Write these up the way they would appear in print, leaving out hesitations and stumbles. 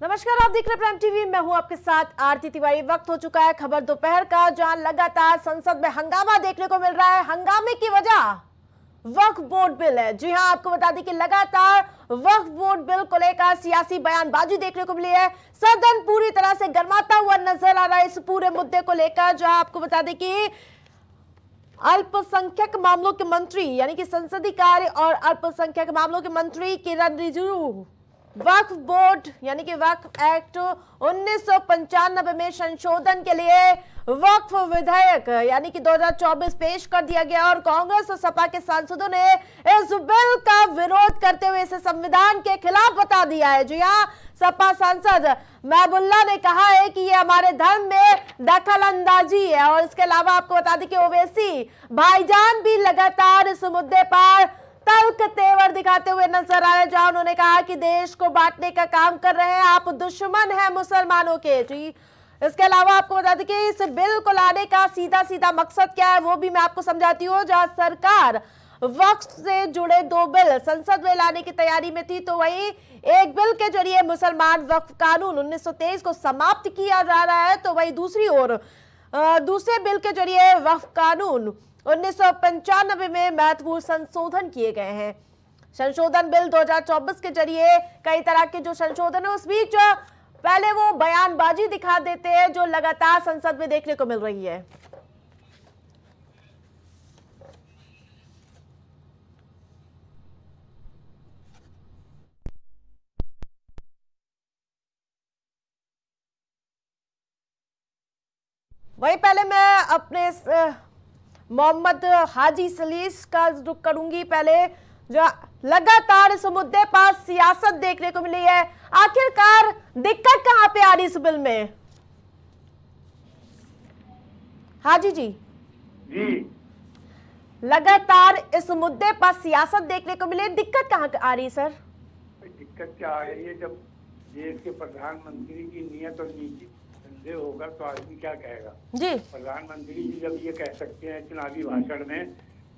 नमस्कार, आप देख रहे हैं प्राइम टीवी। मैं हूं आपके साथ आरती तिवारी। वक्त हो चुका है खबर दोपहर का, जहां लगातार संसद में हंगामा देखने को मिल रहा है। हंगामे की वजह वक्फ बोर्ड बिल है। जी हां, आपको बता दें कि लगातार वक्फ बोर्ड बिल को लेकर सियासी बयानबाजी देखने को मिली है। सदन पूरी तरह से गर्माता हुआ नजर आ रहा है इस पूरे मुद्दे को लेकर, जहां आपको बता दें कि अल्पसंख्यक मामलों के मंत्री यानी कि संसदीय कार्य और अल्पसंख्यक मामलों के मंत्री किरण रिजिजू वक्फ बोर्ड यानी कि वक्फ एक्ट 1995 में संशोधन के लिए वक्फ विधेयक यानी कि 2024 पेश कर दिया गया और कांग्रेस और सपा के सांसदों ने इस बिल का विरोध करते हुए इसे संविधान के खिलाफ बता दिया है। जी हाँ, सपा सांसद महबुल्ला ने कहा है कि ये हमारे धर्म में दखल अंदाजी है। और इसके अलावा आपको बता दें कि ओवैसी भाईजान भी लगातार इस मुद्दे पर तल्ख तेवर दिखाते हुए नजर आ रहे हैं, जहां उन्होंने कहा कि देश को बांटने का काम कर रहे हैं, आप दुश्मन हैं मुसलमानों के। जी, इसके अलावा आपको बता दें कि इस बिल को लाने का सीधा सीधा मकसद क्या है वो भी मैं आपको समझाती हूँ। जहां सरकार वक्फ से जुड़े 2 बिल संसद में लाने की तैयारी में थी, तो वही एक बिल के जरिए मुसलमान वक्फ कानून 1923 को समाप्त किया जा रहा है, तो वही दूसरी ओर दूसरे बिल के जरिए वक्फ कानून 1995 में महत्वपूर्ण संशोधन किए गए हैं। संशोधन बिल 2024 के जरिए कई तरह के जो संशोधन है, उस बीच पहले वो बयानबाजी दिखा देते हैं जो लगातार संसद में देखने को मिल रही है। वही पहले मैं अपने मोहम्मद हाजी सलीस का रुख करूंगी। पहले जो लगातार इस मुद्दे पर सियासत देखने को मिली है, आखिरकार दिक्कत कहां पे आ रही इस बिल में? हाजी जी लगातार इस मुद्दे पर सियासत देखने को मिली, दिक्कत कहां आ रही है सर? दिक्कत क्या आ रही है, जब देश के प्रधानमंत्री की नियत और नीति संदेह होगा तो आदमी क्या कहेगा जी। प्रधानमंत्री जी जब ये कह सकते हैं चुनावी भाषण में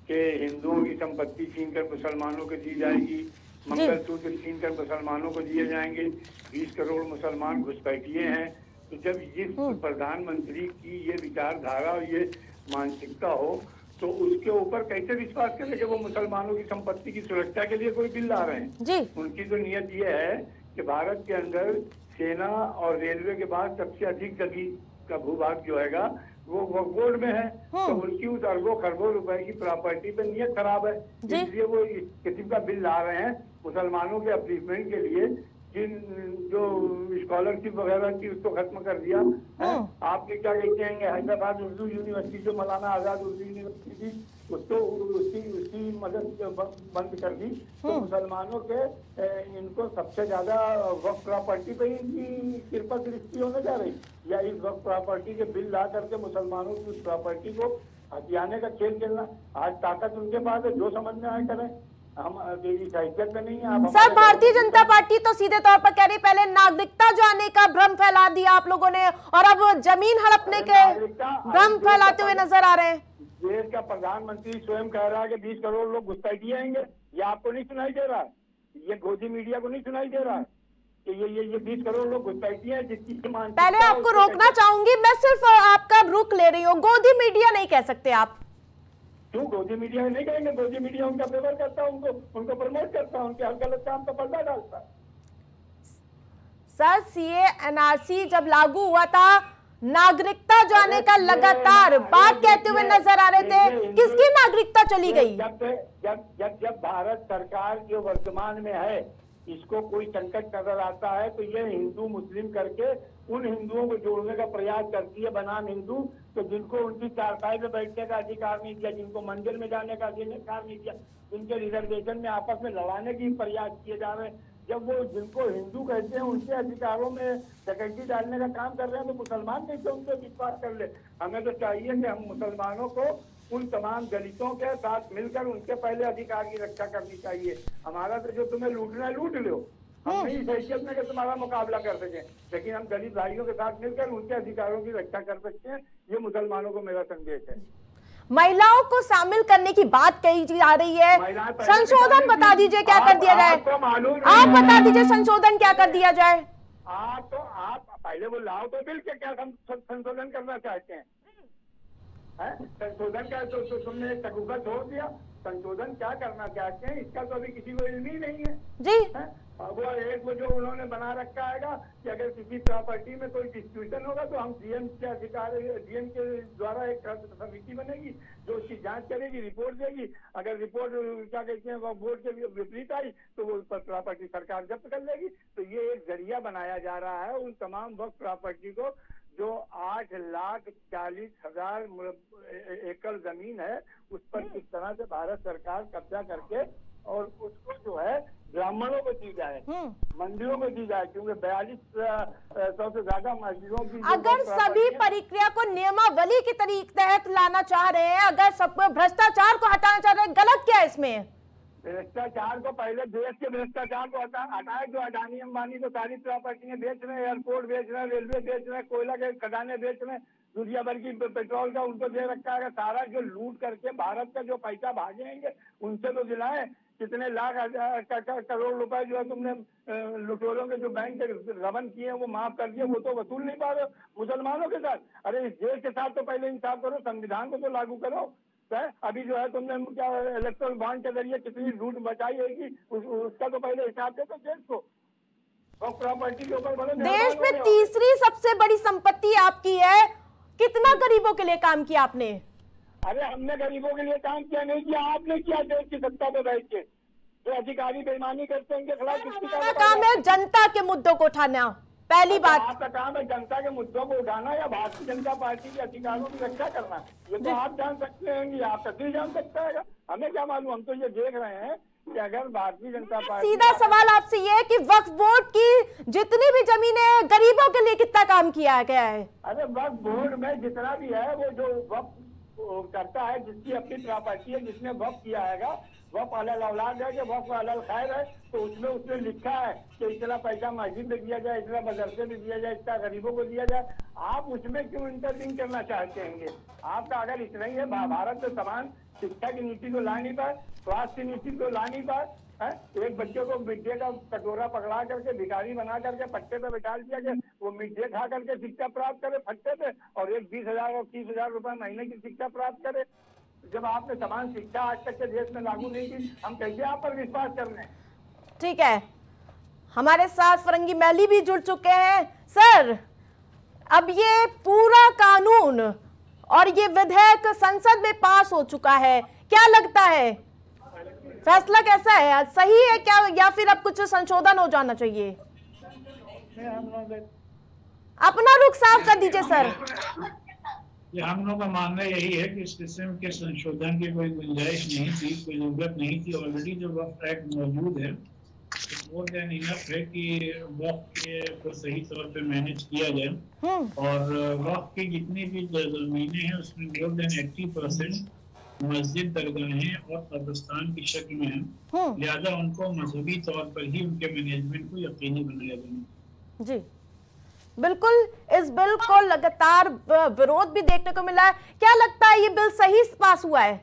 कि हिंदुओं की संपत्ति छीनकर मुसलमानों को दी जाएगी, मंगलसूत्र छीनकर मुसलमानों को दिए जाएंगे, 20 करोड़ मुसलमान घुसपैठिए हैं, तो जब इस प्रधानमंत्री की ये विचारधारा और ये मानसिकता हो तो उसके ऊपर कैसे विश्वास करें कि वो मुसलमानों की संपत्ति की सुरक्षा के लिए कोई बिल ला रहे हैं जी। उनकी तो नियत ये है कि भारत के अंदर सेना और रेलवे के बाद सबसे अधिक जमीन का भूभाग जो हैगा वो वक्फ बोर्ड में है, तो उनकी उस अरबों खरबों रुपए की प्रॉपर्टी पे नियत खराब है, इसलिए वो इस किस्म का बिल ला रहे हैं मुसलमानों के अपलिफ्टमेंट के लिए। जिन जो स्कॉलरशिप वगैरह थी उसको खत्म कर दिया है। आपके क्या कहते हैं हैदराबाद उर्दू यूनिवर्सिटी जो मौलाना आजाद उर्दू यूनिवर्सिटी थी उसको उसकी मदद बंद कर दी, तो मुसलमानों के इनको सबसे ज्यादा वक्फ प्रॉपर्टी पे इनकी कृपा दृष्टि होने जा रही, या इस वक्फ प्रॉपर्टी के बिल ला करके मुसलमानों की उस प्रॉपर्टी को हथियाने का खेल खेलना। आज ताकत उनके पास है, जो समझ में आए करें, हम हैसियत में नहीं है। सर, भारतीय जनता पार्टी तो सीधे तौर पर कह रही पहले नागरिकता जाने का भ्रम फैला दिया आप लोगों ने, और अब जमीन हड़पने के भ्रम फैलाते हुए नजर आ रहे हैं। देश का प्रधानमंत्री स्वयं कह रहा है कि 20 करोड़ लोग घुसपैठिए आएंगे, ये आपको नहीं सुनाई दे रहा है? ये गोदी मीडिया को नहीं सुनाई दे रहा है कि ये 20 करोड़ लोग घुसपैठिए हैं जिसकी पहले आपको रोकना चाहूंगी, मैं सिर्फ आपका रुख ले रही हूँ। गोदी मीडिया नहीं कह सकते आप। क्यों गोदी मीडिया नहीं कहेंगे? गोदी मीडिया उनका फेवर करता है, उनको प्रमोट करता है, उनके हर गलत काम का पर्दा डालता है। सर, सीए एनआरसी जब लागू हुआ था, नागरिकता जाने का लगातार बात कहते हुए नजर आ रहे थे, किसकी नागरिकता चली गई? जब भारत सरकार जो वर्तमान में है इसको कोई संकट नजर आता है तो ये हिंदू मुस्लिम करके उन हिंदुओं को जोड़ने का प्रयास करती है बनाम हिंदू, तो जिनको उनकी चारपाई में बैठने का अधिकार नहीं दिया, जिनको मंदिर में जाने का अधिकार नहीं दिया, जिनके रिजर्वेशन में आपस में लड़ाने की प्रयास किए जा रहे हैं, जब वो जिनको हिंदू कहते हैं उनके अधिकारों में डकैती डालने का काम कर रहे हैं, तो मुसलमान कैसे उनसे विश्वास कर ले? हमें तो चाहिए कि हम मुसलमानों को उन तमाम दलितों के साथ मिलकर उनके पहले अधिकार की रक्षा करनी चाहिए। हमारा तो जो तुम्हें लूटना है लूट लो, हम नहीं हैसियत में कि तुम्हारा मुकाबला कर सकें, लेकिन हम दलित भाइयों के साथ मिलकर उनके अधिकारों की रक्षा कर सकते हैं। ये मुसलमानों को मेरा संदेश है। महिलाओं को शामिल करने की बात कही जा रही है, संशोधन बता दीजिए क्या कर दिया जाए? आप बता दीजिए संशोधन क्या कर दिया जाए? आप पहले वो लाओ तो बिल के क्या संशोधन करना चाहते हैं? संशोधन का तो तुमने शगुफा छोड़ दिया। संशोधन क्या करना चाहते हैं इसका तो अभी किसी को इल्म ही नहीं है जी। वो एक वो जो उन्होंने बना रखा है कि अगर किसी प्रॉपर्टी में कोई डिस्प्यूशन होगा तो हम डीएम के अधिकारी, डीएम के द्वारा एक समिति बनेगी जो उसकी जांच करेगी, रिपोर्ट देगी। अगर रिपोर्ट क्या कहते हैं वो बोर्ड के विपरीत आई तो वो प्रॉपर्टी सरकार जब्त कर लेगी। तो ये एक जरिया बनाया जा रहा है उन तमाम वक्त प्रॉपर्टी को जो 8,40,000 एकड़ जमीन है उस पर किस तरह से भारत सरकार कब्जा करके और उसको जो है ब्राह्मणों को दी जाए, मंदिरों को दी जाए, क्योंकि 4200 से ज्यादा मस्जिदों की अगर सभी प्रक्रिया को नियमावली के तहत लाना चाह रहे हैं, अगर सब भ्रष्टाचार को हटाना चाह रहे हैं, गलत क्या है इसमें? भ्रष्टाचार को पहले देश के भ्रष्टाचार को हटाए। जो अडानी अंबानी तो सारी प्रॉपर्टियां बेच रहे हैं, एयरपोर्ट बेच रहे हैं, रेलवे बेच रहे हैं, कोयला के खदाने बेच रहे हैं, दुनिया भर की पेट्रोल का उनको दे रखा है। सारा जो लूट करके भारत का जो पैसा भागेंगे उनसे तो दिलाए। कितने लाख करोड़ रुपए जो है तुमने लुटेरों के जो बैंक के गबन किए हैं वो माफ कर दिए, वो तो वसूल नहीं पा रहे मुसलमानों के साथ। अरे इस देश के साथ तो पहले इंसाफ करो, संविधान को तो लागू करो। अभी जो है तुमने क्या इलेक्ट्रल बॉन्ड के जरिए कितनी लूट बचाई है उसका तो पहले हिसाब दे तो देश को। और प्रॉपर्टी के ऊपर देश में तीसरी सबसे बड़ी संपत्ति आपकी है, कितना गरीबों के लिए काम किया आपने? अरे हमने गरीबों के लिए काम किया नहीं किया, आपने किया देश की सत्ता पे बैठ के। जो अधिकारी बेईमानी करते हैं उनके खिलाफ हमारा काम है जनता के मुद्दों को उठाना। पहली बात आपका काम है जनता के मुद्दों को उठाना या भारतीय जनता पार्टी के अधिकारों की रक्षा करना। ये तो आप जान सकते हैं, ये आप तक जान सकता है, हमें क्या मालूम। हम तो ये देख रहे हैं कि अगर भारतीय जनता पार्टी, सीधा सवाल आपसे ये है कि वक्फ बोर्ड की जितनी भी जमीनें हैं गरीबों के लिए कितना काम किया गया है? अरे वक्फ बोर्ड में जितना भी है वो जो वक्फ करता है, जिसकी अपनी प्रॉपर्टी है, जिसने वक्फ किया है, वक्फ अलल औलाद है कि वक्फ अलल खैर है, तो उसमें उसने लिखा है कि इतना पैसा मस्जिद में दिया जाए, इतना मदरसे में दिया जाए, इतना गरीबों को दिया जाए। आप उसमें क्यों इंटरविन करना चाहते हैं? आपका अगर इतना ही है, भारत में समान शिक्षा की नीति को ला नहीं पाए, स्वास्थ्य नीति को ला नहीं पाए, एक बच्चे को मिड डे का कटोरा पकड़ा करके भिखारी बना करके पट्टे पे बैठा दिया कि वो मिड डे खा करके शिक्षा प्राप्त करे फट्टे पे, और एक 20,000 और 30,000 रुपए महीने की शिक्षा प्राप्त करे। जब आपने समान शिक्षा आज तक के देश में लागू नहीं की, हम कैसे आप पर विश्वास कर रहे हैं? ठीक है, हमारे साथ फरंगी मैली भी जुड़ चुके हैं। सर, अब ये पूरा कानून और ये विधेयक संसद में पास हो चुका है, क्या लगता है फैसला कैसा है? सही है क्या, या फिर अब कुछ संशोधन हो जाना चाहिए? अपना रुख साफ कर दीजिए सर। ये हम लोग का मानना यही है कि इस किस्म के संशोधन की कोई गुंजाइश नहीं थी, कोई जरूरत नहीं थी। ऑलरेडी जो वक्फ एक्ट मौजूद है मोर देन इनफ है कि वक्फ को सही तौर पे मैनेज किया जाए, और वक्फ की जितनी भी जमीनें हैं उसमें मोर देन 80% मस्जिद, दरगाहें और कब्रिस्तान की शक्ल में है। लिहाजा उनको मजहबी तौर पर ही उनके मैनेजमेंट को यकीनी बनाया जाए। जी बिल्कुल, इस बिल को लगातार विरोध भी देखने को मिला है। क्या लगता है ये बिल सही पास हुआ है?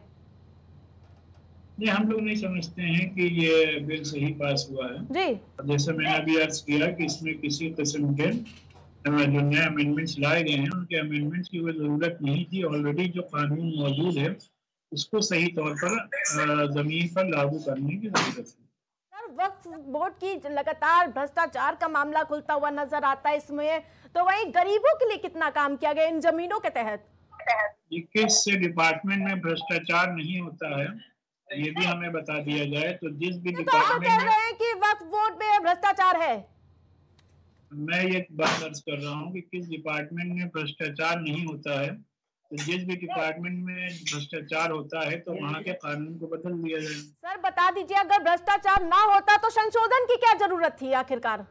नहीं, हम लोग नहीं समझते हैं कि ये बिल सही पास हुआ है जी। जैसे मैंने अभी अर्ज किया कि इसमें किसी किस्म के जो नए अमेंडमेंट्स लाए गए हैं उनके अमेंडमेंट्स की कोई जरूरत नहीं थी। ऑलरेडी जो कानून मौजूद है उसको सही तौर पर जमीन पर लागू करने की जरूरत है। वक्फ बोर्ड की लगातार भ्रष्टाचार का मामला खुलता हुआ नजर आता है इसमें, तो वहीं गरीबों के लिए कितना काम किया गया इन जमीनों के तहत? 21 डिपार्टमेंट में भ्रष्टाचार नहीं होता है, ये भी हमें बता दिया जाए। तो जिस भी डिपार्टमेंट कह रहे हैं कि वक्फ बोर्ड में भ्रष्टाचार है, मैं ये बात अर्ज कर रहा हूँ कि किस डिपार्टमेंट में भ्रष्टाचार नहीं होता है। तो जिस भी डिपार्टमेंट में भ्रष्टाचार होता है तो वहाँ के कानून को बदल दिया जाए। सर बता दीजिए, अगर भ्रष्टाचार ना होता तो संशोधन की क्या जरूरत थी आखिरकार?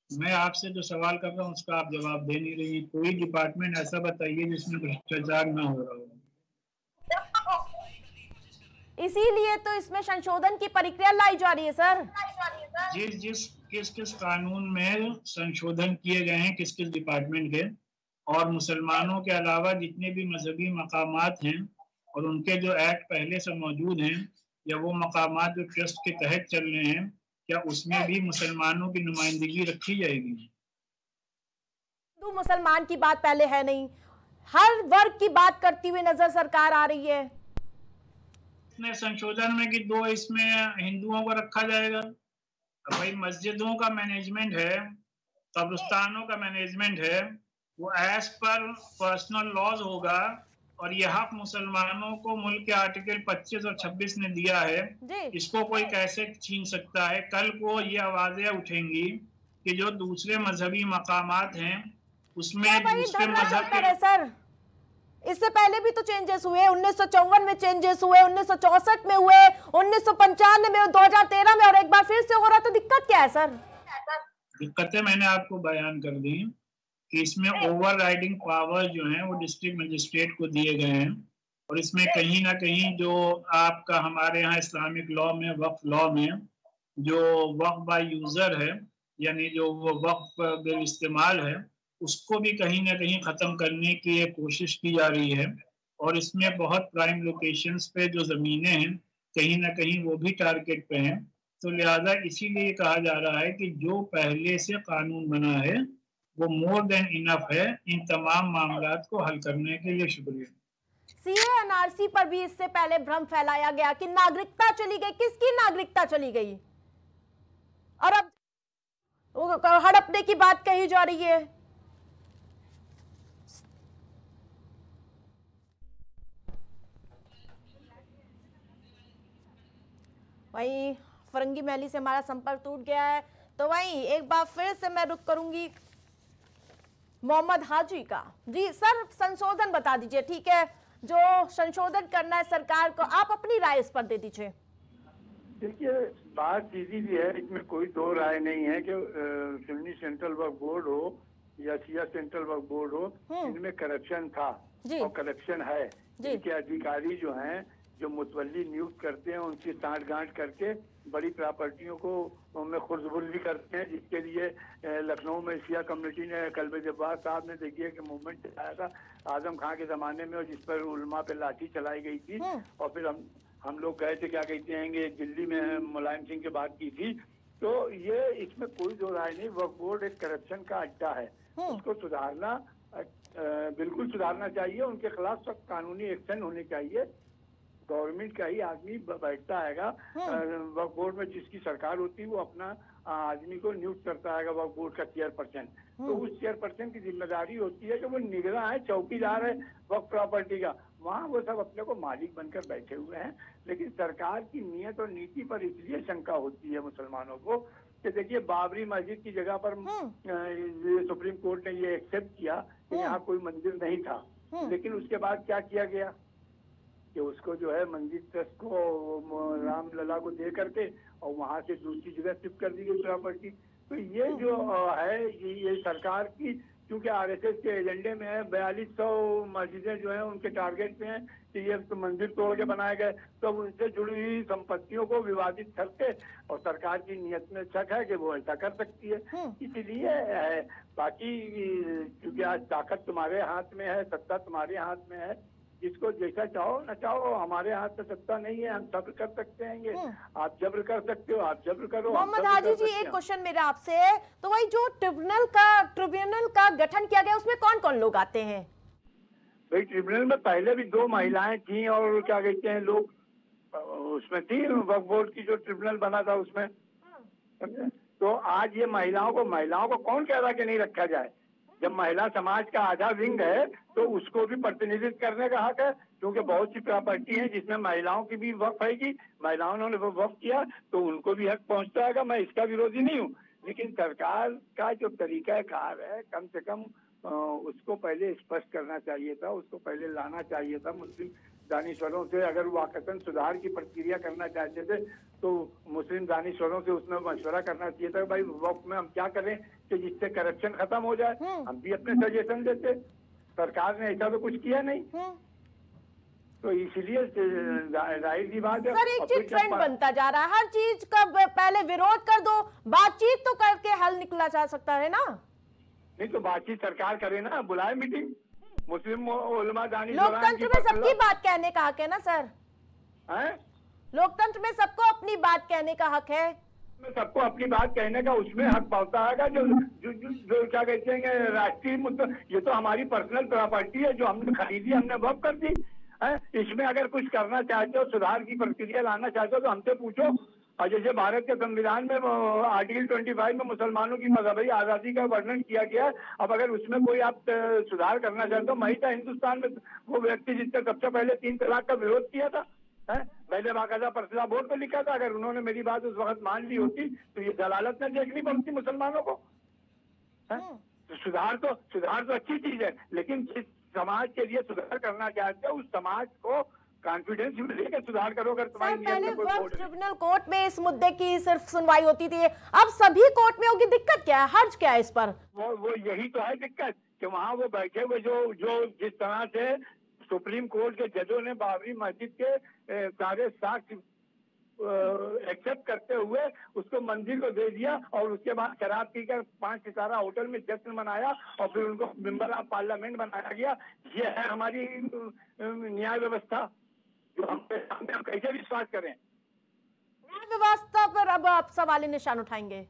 मैं आपसे जो सवाल कर रहा हूँ उसका आप जवाब दे नहीं रही। कोई डिपार्टमेंट ऐसा बताइए जिसमें भ्रष्टाचार ना हो रहा हो। इसीलिए तो इसमें संशोधन की प्रक्रिया लाई जा रही है सर। किस किस कानून में संशोधन किए गए हैं, किस किस डिपार्टमेंट के, और मुसलमानों के अलावा जितने भी मजहबी मकामात हैं और उनके जो एक्ट पहले से मौजूद हैं या वो मकामात जो ट्रस्ट के तहत चल रहे हैं, क्या उसमें भी मुसलमानों की नुमाइंदगी रखी जाएगी? हिंदू मुसलमान की बात पहले है नहीं, हर वर्ग की बात करती हुई नजर सरकार आ रही है। इसमें संशोधन में कि 2 इसमें हिंदुओं को रखा जाएगा। अब भाई मस्जिदों का मैनेजमेंट है, कब्रिस्तानों का मैनेजमेंट है, वो एज पर पर्सनल लॉज होगा और यह हक मुसलमानों को मुल्क के आर्टिकल 25 और 26 ने दिया है। इसको कोई कैसे छीन सकता है? कल को ये आवाजें उठेंगी कि जो दूसरे मजहबी मकामात हैं उसमें दूसरे मजहब के सर, इससे पहले भी तो चेंजेस हुए, 1954 में चेंजेस हुए, 1964 में हुए, 1995 में, 2013 में, और एक बार फिर से हो रहा। तो दिक्कत क्या है सर? दिक्कतें मैंने आपको बयान कर दी कि इसमें ओवर राइडिंग पावर जो है वो डिस्ट्रिक्ट मजिस्ट्रेट को दिए गए हैं और इसमें कहीं ना कहीं जो आपका हमारे यहाँ इस्लामिक लॉ में, वक्फ लॉ में जो वक्फ बाय यूजर है, यानी जो वो वक्फ बिल इस्तेमाल है, उसको भी कहीं ना कहीं खत्म करने की एक कोशिश की जा रही है। और इसमें बहुत प्राइम लोकेशंस पे जो जमीनें हैं कहीं ना कहीं वो भी टारगेट पे हैं। तो लिहाजा इसीलिए कहा जा रहा है कि जो पहले से कानून बना है वो मोर देन इनफ है इन तमाम मामलात को हल करने के लिए। शुक्रिया। सीए एनआरसी पर भी इससे पहले भ्रम फैलाया गया कि नागरिकता चली गई। किसकी नागरिकता चली गई? और अब हड़पने की बात कही जा रही है। वहीं फरंगी मैली से हमारा संपर्क टूट गया है, तो वहीं एक बार फिर से मैं रुक करूंगी मोहम्मद हाजी का। जी सर, संशोधन बता दीजिए, ठीक है, जो संशोधन करना है सरकार को, आप अपनी राय इस पर दे दीजिए। देखिए, बात सीधी भी है, इसमें कोई दो राय नहीं है कि सुन्नी सेंट्रल वक्फ बोर्ड हो या शिया सेंट्रल वक्फ बोर्ड हो, इनमें करप्शन था और करप्शन है। इनके अधिकारी जो हैं, जो मुतवल्ली नियुक्त करते हैं, उनकी सांठ-गांठ करके बड़ी प्रॉपर्टियों को उनमें खुर्द-बुर्द भी करते हैं, जिसके लिए लखनऊ में शिया कम्युनिटी ने, कल्बे जब्बार साहब ने देखिए कि मूवमेंट चलाया था आजम खां के ज़माने में, और जिस पर उलमा पे लाठी चलाई गई थी। और फिर हम लोग गए थे, क्या कहते हैं, दिल्ली में मुलायम सिंह की बात की थी। तो ये इसमें कोई दो राय नहीं, वक्फ बोर्ड एक करप्शन का अड्डा है, उसको सुधारना बिल्कुल सुधारना चाहिए। उनके खिलाफ सख्त कानूनी एक्शन होने चाहिए। गवर्नमेंट का ही आदमी बैठता है वक्फ बोर्ड में, जिसकी सरकार होती है वो अपना आदमी को नियुक्त करता है वक्फ बोर्ड का चेयरपर्सन। तो उस चेयरपर्सन की जिम्मेदारी होती है कि वो निगरान है, चौकीदार है वक्फ प्रॉपर्टी का। वहाँ वो सब अपने को मालिक बनकर बैठे हुए हैं। लेकिन सरकार की नीयत और नीति पर इसलिए शंका होती है मुसलमानों को कि देखिए, बाबरी मस्जिद की जगह पर सुप्रीम कोर्ट ने ये एक्सेप्ट किया कि यहाँ कोई मंदिर नहीं था, लेकिन उसके बाद क्या किया गया कि उसको जो है मंदिर ट्रस्ट को, रामलला को दे करके, और वहाँ से दूसरी जगह शिफ्ट कर दी गई प्रॉपर्टी। तो ये जो है ये सरकार की, क्योंकि आरएसएस के एजेंडे में है, 4200 मस्जिदें जो हैं उनके टारगेट पे हैं कि ये तो मंदिर तोड़ के बनाए गए, तो उनसे जुड़ी हुई संपत्तियों को विवादित करके, और सरकार की नीयत में शक है कि वो ऐसा कर सकती है, इसलिए है। बाकी क्योंकि आज ताकत तुम्हारे हाथ में है, सत्ता तुम्हारे हाथ में है, जिसको जैसा चाहो न चाहो, हमारे हाथ में सत्ता नहीं है, हम सब्र कर सकते हैं। आप जब्र कर सकते हो, आप जब्र करो। मोहम्मद हाजी जी, एक क्वेश्चन मेरा आपसे, तो वही जो ट्रिब्यूनल का गठन किया गया, उसमें कौन कौन लोग आते हैं? भाई, ट्रिब्यूनल में पहले भी 2 महिलाएं थी, और क्या कहते हैं लोग उसमें थी, वक्फ बोर्ड की जो ट्रिब्यूनल बना था उसमें। तो आज ये महिलाओं को कौन कह रहा कि नहीं रखा जाए? जब महिला समाज का आधा विंग है तो उसको भी प्रतिनिधित्व करने का हक है, क्योंकि बहुत सी प्रॉपर्टी है जिसमें महिलाओं की भी वक्फ है, महिलाओं ने वक्फ किया तो उनको भी हक पहुंचता है। मैं इसका विरोधी नहीं हूँ, लेकिन सरकार का जो तरीका कार है, कम से कम उसको पहले स्पष्ट करना चाहिए था, उसको पहले लाना चाहिए था। मुस्लिम दानिश्वरों से अगर वाकई सुधार की प्रक्रिया करना चाहते थे तो मुस्लिम दानिश्वरों से उसमें मशवरा करना चाहिए था, भाई वक्त में हम क्या करें कि जिससे करप्शन खत्म हो जाए। हम भी अपने सजेशन देते, सरकार ने ऐसा तो कुछ किया नहीं, तो इसलिए जाहिर सी बात है। सर, एक चीज ट्रेंड बनता जा रहा है, हर चीज का पहले विरोध कर दो, बातचीत तो करके हल निकला जा सकता है ना। नहीं तो बातचीत सरकार करे ना, बुलाए मीटिंग, मुस्लिम उलमा दानी। लोकतंत्र में सबकी बात कहने का हक है ना सर? है? लोकतंत्र में सबको अपनी बात कहने का हक है। सबको अपनी बात कहने का उसमें हक पाता है जो क्या कहते हैं राष्ट्रीय मुद्दा। ये तो हमारी पर्सनल प्रॉपर्टी है जो हमने खरीदी, हमने वक़्फ कर दी है। इसमें अगर कुछ करना चाहते हो, सुधार की प्रक्रिया लाना चाहते हो तो हमसे पूछो। और जैसे भारत के संविधान में आर्टिकल 25 में मुसलमानों की मजहबी आजादी का वर्णन किया गया। अब अगर उसमें कोई आप सुधार करना चाहते हो, मैं था हिंदुस्तान में वो व्यक्ति जिसने सबसे पहले 3 तलाक का विरोध किया था, मैंने बाकायदा पर्सनल बोर्ड पर लिखा था। अगर उन्होंने मेरी बात उस वक्त मान ली होती तो ये जलालत न देखनी पड़ती मुसलमानों को। तो सुधार तो अच्छी चीज है, लेकिन जिस समाज के लिए सुधार करना चाहते हो उस समाज को कॉन्फिडेंस लेकर सुधार करो। अगर तुम्हारी पहले वक्त ट्रिब्यूनल कोर्ट में इस मुद्दे की सिर्फ सुनवाई होती थी, अब सभी कोर्ट में होगी। दिक्कत क्या है, हर्ज क्या है इस पर? वो यही तो है दिक्कत कि वहाँ वो बैठे हुए जो जिस तरह से सुप्रीम कोर्ट के जजों ने बाबरी मस्जिद के सारे साक्ष्य एक्सेप्ट करते हुए उसको मंदिर को दे दिया और उसके बाद शराब पीकर 5 सितारा होटल में जश्न मनाया और फिर उनको मेंबर ऑफ पार्लियामेंट बनाया गया। ये है हमारी न्याय व्यवस्था जो हम कैसे विश्वास करें? न्याय व्यवस्था पर अब आप सवाल निशान उठाएंगे?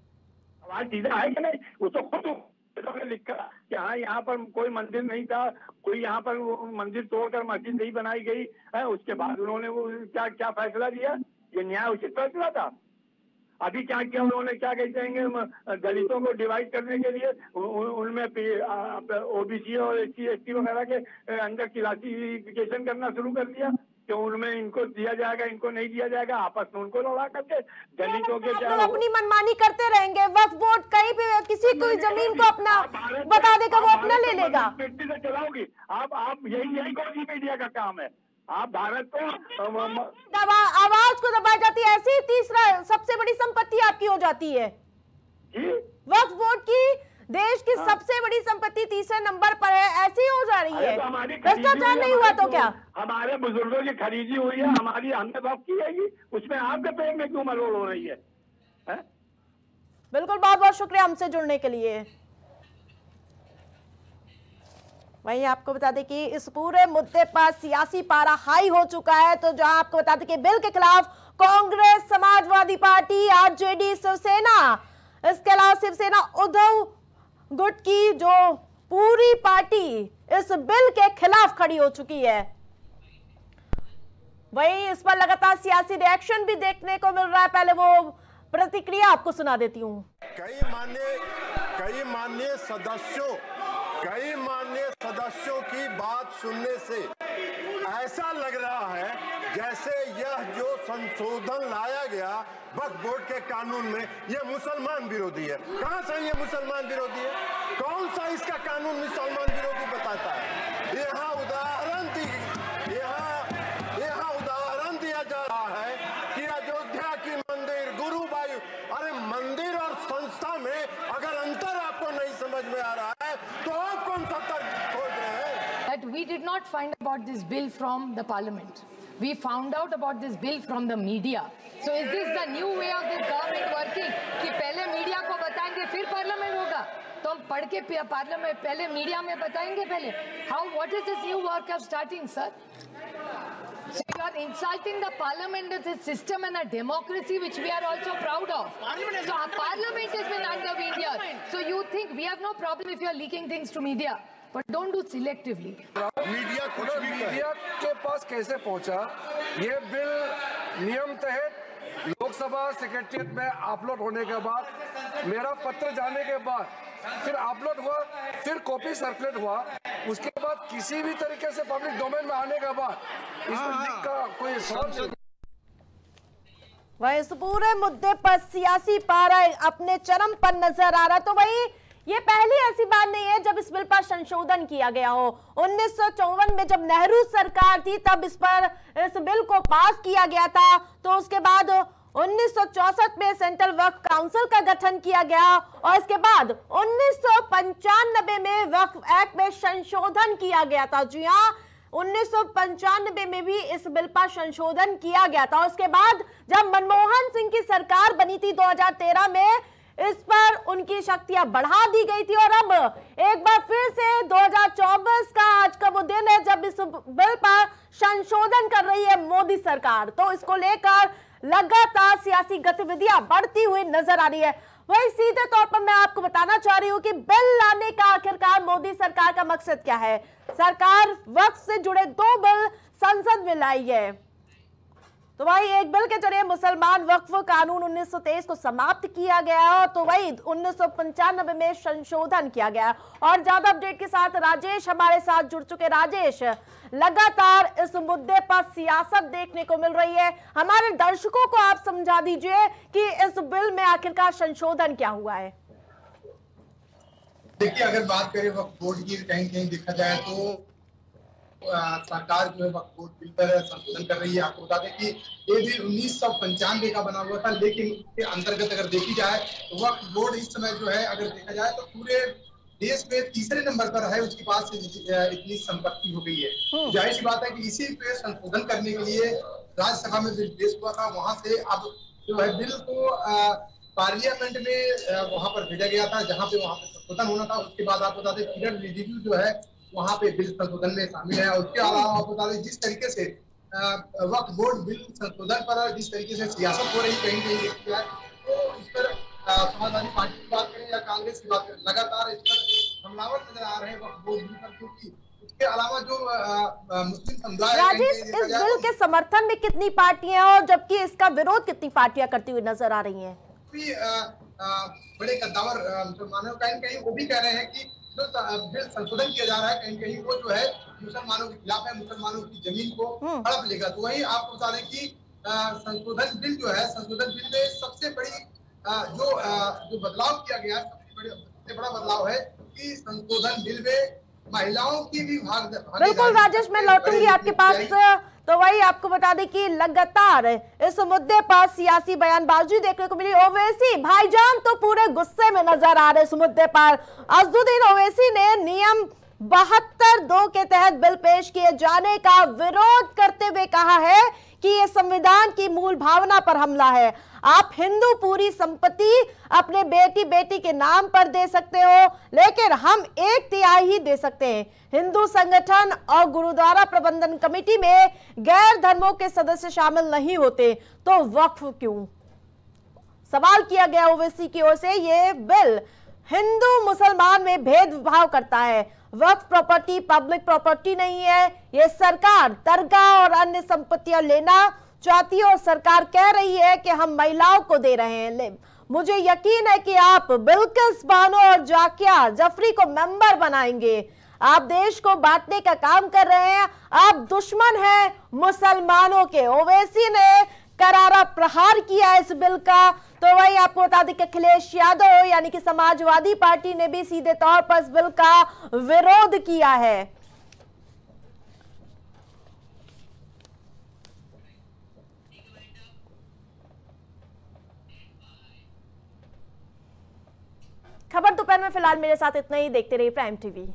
सवाल सीधा है कि नहीं? वो तो खुद लिखा कि हाँ यहाँ पर कोई मंदिर नहीं था, कोई यहाँ पर मंदिर तोड़कर मस्जिद नहीं बनाई गई है। उसके बाद उन्होंने वो क्या फैसला दिया? ये न्याय उचित फैसला था। अभी क्या किया उन्होंने, क्या कहते हैं, दलितों को डिवाइड करने के लिए उनमें ओबीसी और SC/ST वगैरह के अंदर क्लासिफिकेशन करना शुरू कर दिया कि उनमें इनको दिया जाएगा, इनको नहीं दिया जाएगा। आपस में उनको लड़ा करके दलितों के क्या अपनी मनमानी करते रहेंगे। वक्फ बोर्ड कहीं भी किसी कोई जमीन को अपना बता देगा, वो अपना ले लेगा। मिट्टी से चलाओगी आप यही कौन मीडिया का काम है? आप भारत को आवाज को दबाई जाती है, ऐसी तीसरा सबसे बड़ी संपत्ति आपकी हो जाती है। वक्फ बोर्ड की देश की सबसे बड़ी संपत्ति तीसरे नंबर पर है, ऐसी हो जा रही है। भ्रष्टाचार नहीं हुआ तो क्या? हमारे बुजुर्गों की खरीदी हुई है, हमने वक्फ की है, उसमें आपके पेट में क्यों मरोड़ हो रही है? बिल्कुल, बहुत बहुत शुक्रिया हमसे जुड़ने के लिए। वहीं आपको बता दें कि इस पूरे मुद्दे पर सियासी पारा हाई हो चुका है। तो जहां आपको बता दें कि बिल के खिलाफ कांग्रेस, समाजवादी पार्टी, आरजेडी, शिवसेना, इसके अलावा शिवसेना उद्धव गुट की जो पूरी पार्टी इस बिल के खिलाफ खड़ी हो चुकी है। वहीं इस पर लगातार सियासी रिएक्शन भी देखने को मिल रहा है। पहले वो प्रतिक्रिया आपको सुना देती हूं। कई माननीय सदस्यों की बात सुनने से ऐसा लग रहा है जैसे यह जो संशोधन लाया गया वक्फ बोर्ड के कानून में यह मुसलमान विरोधी है। कहां से ये मुसलमान विरोधी है? कौन सा इसका कानून मुसलमान विरोधी बताता है? यहाँ उदाहरण दिया जा रहा है कि अयोध्या की मंदिर, गुरुवायु, अरे मंदिर और संस्था में अगर अंतर आपको नहीं समझ में आ रहा है तो आप कौन सा तर्क खोज रहे हैं? That we did not find about this bill from the parliament. We found out about this bill from the media. So is this the new way of this government working? कि पहले मीडिया को बताएंगे फिर parliament होगा? तो हम पढ़ के पार्लियामेंट पहले मीडिया में बताएंगे पहले? How? What is this new work of starting, sir? So you are insulting the parliament as a system and a democracy which we are also proud of. So our parliament has been undermined here. So you think we have no problem if you are leaking things to media, but don't do selectively. Media के पास कैसे पहुंचा? ये bill नियम तहत Lok Sabha secretariat में upload होने के बाद, मेरा पत्र जाने के बाद, फिर अपलोड हुआ, फिर कॉपी सर्कुलेट हुआ, उसके बाद किसी भी तरीके से पब्लिक डोमेन में आने के बाद इस लिंक का कोई सवाल। वही इस पूरे मुद्दे पर सियासी पारा अपने चरम पर नजर आ रहा। तो वही ये पहली ऐसी बात नहीं है जब इस बिल पर संशोधन किया गया हो। 1954 में जब नेहरू सरकार थी तब इस बिल को पास किया गया था। तो उसके बाद 1964 में सेंट्रल वक्फ काउंसिल का गठन किया गया और इसके बाद 1995 में वक्फ एक्ट में संशोधन किया गया था। जी हाँ, 1995 में भी इस बिल पर संशोधन किया गया था। उसके बाद जब मनमोहन सिंह की सरकार बनी थी 2013 में, इस पर उनकी शक्तियां बढ़ा दी गई थी और अब एक बार फिर से 2024 का आज का वो दिन है जब इस बिल पर संशोधन कर रही है मोदी सरकार। तो इसको लेकर लगातार सियासी गतिविधियां बढ़ती हुई नजर आ रही है। वही सीधे तौर पर मैं आपको बताना चाह रही हूं कि बिल लाने का आखिरकार मोदी सरकार का मकसद क्या है। सरकार वक्फ से जुड़े 2 बिल संसद में लाई है। तो वही एक बिल के जरिए मुसलमान वक्फ कानून 1923 को समाप्त किया गया और तो वही 1995 में संशोधन किया गया। और ज्यादा अपडेट के साथ राजेश हमारे साथ जुड़ चुके। राजेश, लगातार इस मुद्दे पर सियासत देखने को मिल रही है, हमारे दर्शकों को आप समझा दीजिए कि इस बिल में आखिरकार संशोधन क्या हुआ है। देखिए, अगर बात करें वक्फ बोर्ड की, कहीं कहीं देखा जाए तो सरकार जो है वक्फ बोर्ड बिल पर संशोधन कर रही है। आपको बता दें कि ये बिल 1995 का बना हुआ था, लेकिन इसके अंतर्गत अगर देखी जाए तो वक्फ बोर्ड इस समय जो है अगर देखा जाए तो पूरे देश में तीसरे नंबर पर है, उसके पास इतनी संपत्ति हो गई है। जाहिर सी बात है कि इसी पे संशोधन करने के लिए राज्यसभा में बिल पेश हुआ था, वहां से अब जो है बिल को पार्लियामेंट में वहां पर भेजा गया था, जहां पे वहां पे संशोधन होना था। उसके बाद आपको बता दें किरण रिजिजू जो है वहां पे बिल संशोधन में शामिल है। उसके अलावा आपको बता दें जिस तरीके से वक्फ बोर्ड बिल संशोधन पर जिस तरीके से सियासत हो रही कहीं कहीं देखी जाए तो इस पर समाजवादी पार्टी की बात करें या कांग्रेस की बात करें, लगातार इस पर हमलावर नजर आ रहे हैं वक्फ बोर्ड बिल पर, क्योंकि इसके अलावा जो मुस्लिम समुदाय राजेश, इस बिल के समर्थन में कितनी पार्टियां और जबकि इसका विरोध कितनी पार्टियां करती हुई नजर आ रही हैं? बड़े कद्दावर मुसलमानों कहीं कहीं वो भी कह रहे हैं कि जो बिल संशोधन किया जा रहा है कहीं कहीं वो जो है मुसलमानों के खिलाफ है, मुसलमानों की जमीन को हड़प लेगा। तो वही आपको बता दें कि संशोधन बिल जो है, संशोधन बिल में सबसे बड़ी जो बदलाव किया गया है, सबसे बड़ा बदलाव है कि संशोधन बिल में महिलाओं की भी भागीदारी। बिल्कुल राजेश, मैं लौटूंगी आपके पास। तो वही आपको बता दें कि लगातार इस मुद्दे पर सियासी बयानबाजी देखने को मिली। ओवैसी भाईजान तो पूरे गुस्से में नजर आ रहे इस मुद्दे पर। अजदुद्दीन ओवैसी ने नियम 72(2) के तहत बिल पेश किए जाने का विरोध करते हुए कहा है कि यह संविधान की मूल भावना पर हमला है। आप हिंदू पूरी संपत्ति अपने बेटी के नाम पर दे सकते हो, लेकिन हम 1/3 ही दे सकते हैं। हिंदू संगठन और गुरुद्वारा प्रबंधन कमेटी में गैर धर्मों के सदस्य शामिल नहीं होते, तो वक्फ क्यों? सवाल किया गया ओवैसी की ओर से। ये बिल हिंदू मुसलमान में भेदभाव करता है। वक्फ प्रॉपर्टी पब्लिक प्रॉपर्टी नहीं है। ये सरकार दरगाह और अन्य संपत्तियां लेना चाहती है और सरकार कह रही है कि हम महिलाओं को दे रहे हैं। मुझे यकीन है कि आप बिल्किस बानो और जाकिया जफरी को मेंबर बनाएंगे। आप देश को बांटने का काम कर रहे हैं, आप दुश्मन हैं मुसलमानों के। ओवैसी ने करारा प्रहार किया इस बिल का। तो वही आपको बता दें कि अखिलेश यादव यानी कि समाजवादी पार्टी ने भी सीधे तौर पर इस बिल का विरोध किया है। खबर दोपहर में फिलहाल मेरे साथ इतना ही। देखते रहिए प्राइम टीवी।